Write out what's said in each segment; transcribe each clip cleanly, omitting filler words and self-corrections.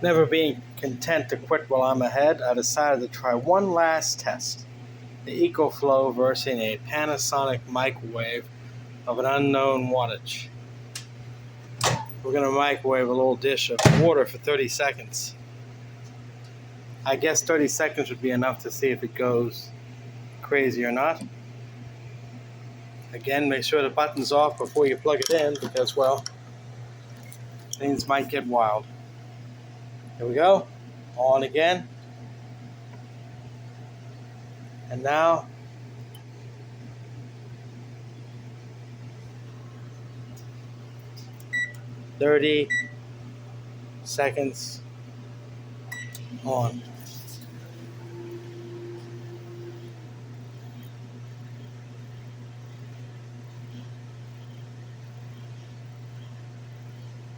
Never being content to quit while I'm ahead, I decided to try one last test. The EcoFlow versus a Panasonic microwave of an unknown wattage. We're going to microwave a little dish of water for 30 seconds. I guess 30 seconds would be enough to see if it goes crazy or not. Again, make sure the button's off before you plug it in because, well, things might get wild. Here we go. On again. And now, 30 seconds on.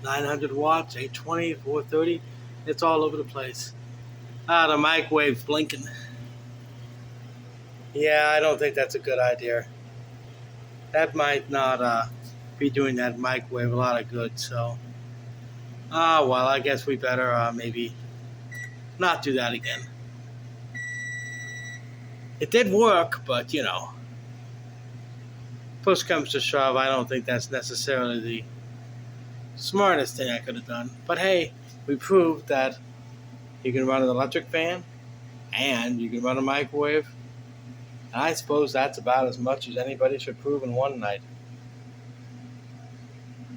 $900, 820, 430. It's all over the place. The microwave's blinking. Yeah, I don't think that's a good idea. That might not be doing that microwave a lot of good. So, well, I guess we better maybe not do that again. It did work, but push comes to shove, I don't think that's necessarily the smartest thing I could have done. But hey, we proved that you can run an electric fan and you can run a microwave. And I suppose that's about as much as anybody should prove in one night.